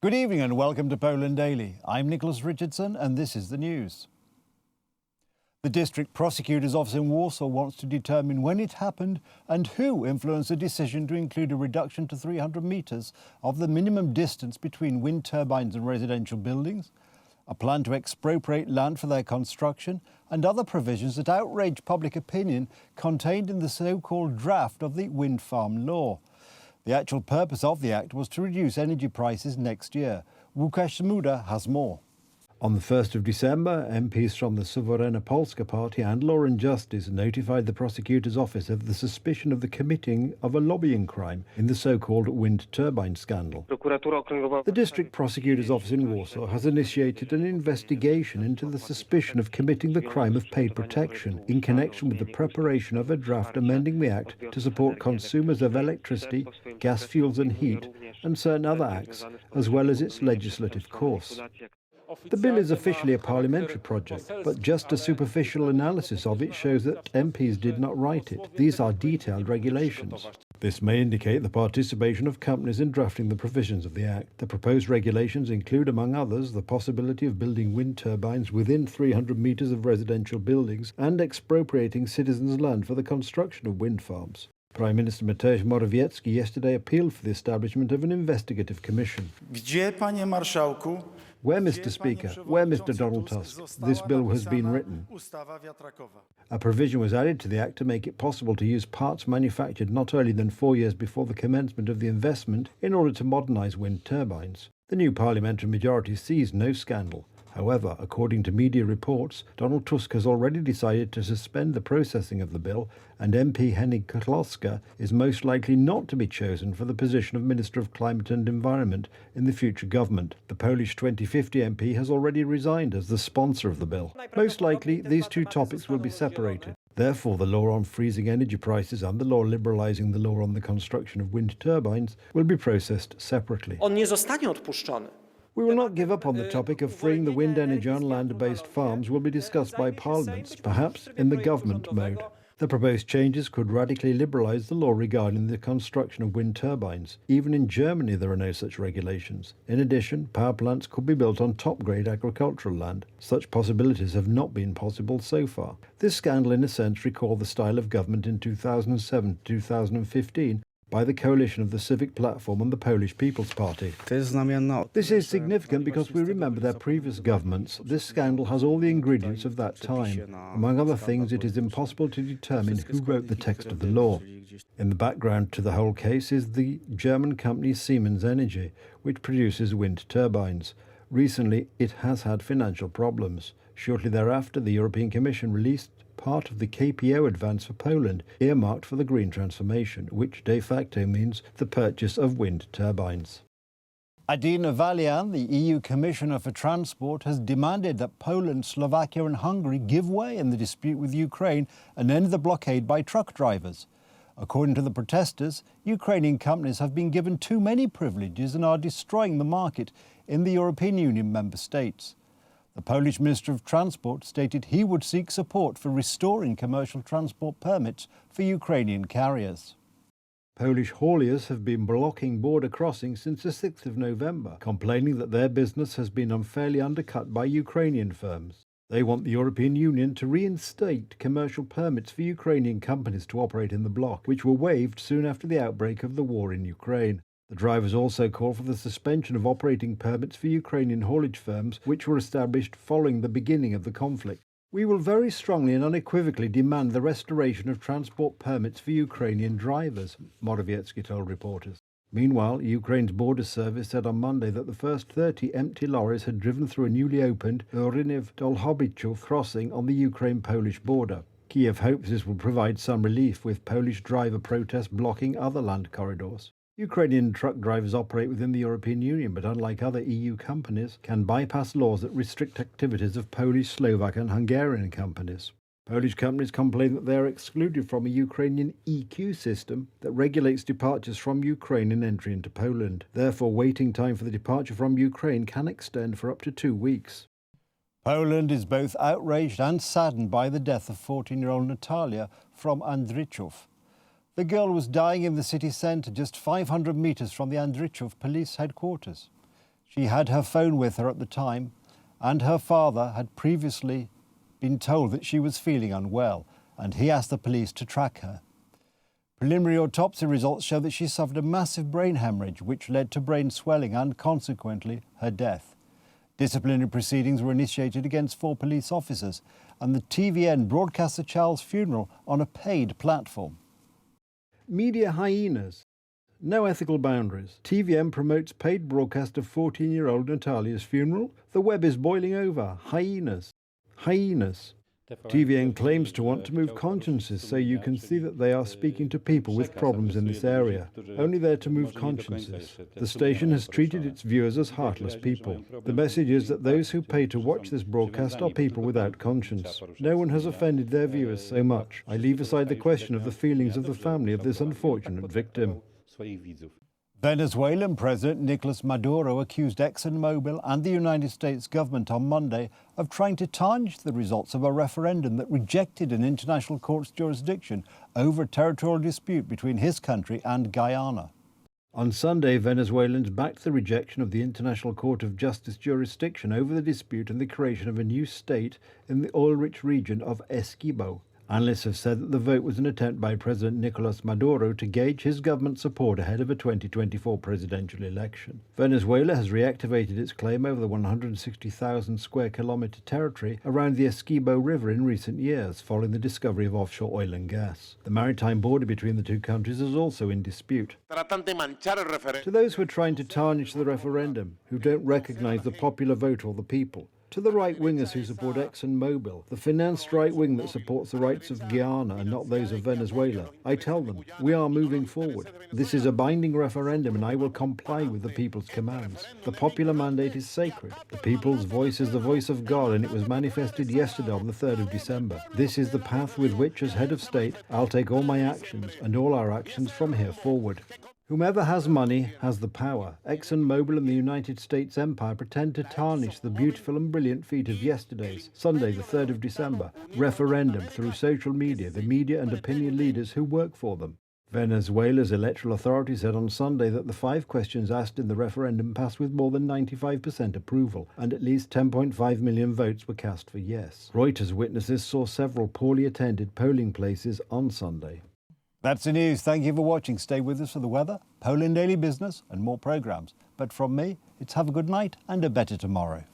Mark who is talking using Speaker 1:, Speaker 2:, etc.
Speaker 1: Good evening and welcome to Poland Daily. I'm Nicholas Richardson and this is the news. The District Prosecutor's Office in Warsaw wants to determine when it happened and who influenced the decision to include a reduction to 300 metres of the minimum distance between wind turbines and residential buildings, a plan to expropriate land for their construction, and other provisions that outrage public opinion contained in the so-called draft of the wind farm law. The actual purpose of the act was to reduce energy prices next year. Łukasz Muda has more. On the 1st of December, MPs from the Suwerena Polska Party and Law and Justice notified the prosecutor's office of the suspicion of the committing of a lobbying crime in the so-called wind turbine scandal. The District Prosecutor's Office in Warsaw has initiated an investigation into the suspicion of committing the crime of paid protection in connection with the preparation of a draft amending the Act to support consumers of electricity, gas, fuels and heat, and certain other acts, as well as its legislative course. The bill is officially a parliamentary project, but just a superficial analysis of it shows that MPs did not write it. These are detailed regulations. This may indicate the participation of companies in drafting the provisions of the Act. The proposed regulations include, among others, the possibility of building wind turbines within 300 metres of residential buildings and expropriating citizens' land for the construction of wind farms. Prime Minister Mateusz Morawiecki yesterday appealed for the establishment of an investigative commission.
Speaker 2: Gdzie, panie marszałku?
Speaker 1: Where, Mr. Speaker, where, Mr. Donald Tusk, this bill has been written. A provision was added to the Act to make it possible to use parts manufactured not earlier than 4 years before the commencement of the investment in order to modernise wind turbines. The new parliamentary majority sees no scandal. However, according to media reports, Donald Tusk has already decided to suspend the processing of the bill, and MP Henning Kloska is most likely not to be chosen for the position of Minister of Climate and Environment in the future government. The Polish 2050 MP has already resigned as the sponsor of the bill. Most likely, these two topics will be separated. Therefore, the law on freezing energy prices and the law liberalising the law on the construction of wind turbines will be processed separately.
Speaker 3: On nie zostanie odpuszczony.
Speaker 1: We will not give up on the topic of freeing the wind energy on land-based farms will be discussed by parliaments, perhaps in the government mode. The proposed changes could radically liberalise the law regarding the construction of wind turbines. Even in Germany there are no such regulations. In addition, power plants could be built on top-grade agricultural land. Such possibilities have not been possible so far. This scandal in a sense recalled the style of government in 2007-2015 by the coalition of the Civic Platform and the Polish People's Party. This is significant because we remember their previous governments. This scandal has all the ingredients of that time. Among other things, it is impossible to determine who wrote the text of the law. In the background to the whole case is the German company Siemens Energy, which produces wind turbines. Recently, it has had financial problems. Shortly thereafter, the European Commission released part of the KPO advance for Poland, earmarked for the green transformation, which de facto means the purchase of wind turbines. Adina Valian, the EU Commissioner for Transport, has demanded that Poland, Slovakia and Hungary give way in the dispute with Ukraine and end the blockade by truck drivers. According to the protesters, Ukrainian companies have been given too many privileges and are destroying the market in the European Union member states. The Polish Minister of Transport stated he would seek support for restoring commercial transport permits for Ukrainian carriers. Polish hauliers have been blocking border crossings since the 6th of November, complaining that their business has been unfairly undercut by Ukrainian firms. They want the European Union to reinstate commercial permits for Ukrainian companies to operate in the bloc, which were waived soon after the outbreak of the war in Ukraine. The drivers also call for the suspension of operating permits for Ukrainian haulage firms, which were established following the beginning of the conflict. We will very strongly and unequivocally demand the restoration of transport permits for Ukrainian drivers, Morawiecki told reporters. Meanwhile, Ukraine's border service said on Monday that the first 30 empty lorries had driven through a newly opened Rynew-Dolhobichów crossing on the Ukraine-Polish border. Kiev hopes this will provide some relief, with Polish driver protests blocking other land corridors. Ukrainian truck drivers operate within the European Union, but unlike other EU companies, can bypass laws that restrict activities of Polish, Slovak and Hungarian companies. Polish companies complain that they are excluded from a Ukrainian EQ system that regulates departures from Ukraine and entry into Poland. Therefore, waiting time for the departure from Ukraine can extend for up to 2 weeks. Poland is both outraged and saddened by the death of 14-year-old Natalia from Andrychów. The girl was dying in the city centre just 500 metres from the Andrychów police headquarters. She had her phone with her at the time, and her father had previously been told that she was feeling unwell, and he asked the police to track her. Preliminary autopsy results show that she suffered a massive brain hemorrhage, which led to brain swelling and, consequently, her death. Disciplinary proceedings were initiated against 4 police officers, and the TVN broadcast the child's funeral on a paid platform. Media hyenas. No ethical boundaries. TVN promotes paid broadcast of 14-year-old Natalia's funeral. The web is boiling over. Hyenas. Hyenas. TVN claims to want to move consciences, so you can see that they are speaking to people with problems in this area, only there to move consciences. The station has treated its viewers as heartless people. The message is that those who pay to watch this broadcast are people without conscience. No one has offended their viewers so much. I leave aside the question of the feelings of the family of this unfortunate victim. Venezuelan President Nicolas Maduro accused ExxonMobil and the United States government on Monday of trying to tarnish the results of a referendum that rejected an international court's jurisdiction over a territorial dispute between his country and Guyana. On Sunday, Venezuelans backed the rejection of the International Court of Justice jurisdiction over the dispute and the creation of a new state in the oil-rich region of Essequibo. Analysts have said that the vote was an attempt by President Nicolas Maduro to gauge his government's support ahead of a 2024 presidential election. Venezuela has reactivated its claim over the 160,000 square kilometre territory around the Essequibo River in recent years, following the discovery of offshore oil and gas. The maritime border between the two countries is also in dispute. To those who are trying to tarnish the referendum, who don't recognise the popular vote or the people, to the right-wingers who support ExxonMobil, the financed right-wing that supports the rights of Guyana and not those of Venezuela, I tell them, we are moving forward. This is a binding referendum and I will comply with the people's commands. The popular mandate is sacred. The people's voice is the voice of God, and it was manifested yesterday on the 3rd of December. This is the path with which, as head of state, I'll take all my actions and all our actions from here forward. Whomever has money has the power. ExxonMobil and the United States empire pretend to tarnish the beautiful and brilliant feat of yesterday's, Sunday the 3rd of December, referendum through social media, the media and opinion leaders who work for them. Venezuela's electoral authority said on Sunday that the 5 questions asked in the referendum passed with more than 95% approval, and at least 10.5 million votes were cast for yes. Reuters witnesses saw several poorly attended polling places on Sunday. That's the news. Thank you for watching. Stay with us for the weather, Poland Daily Business and more programmes. But from me, it's have a good night and a better tomorrow.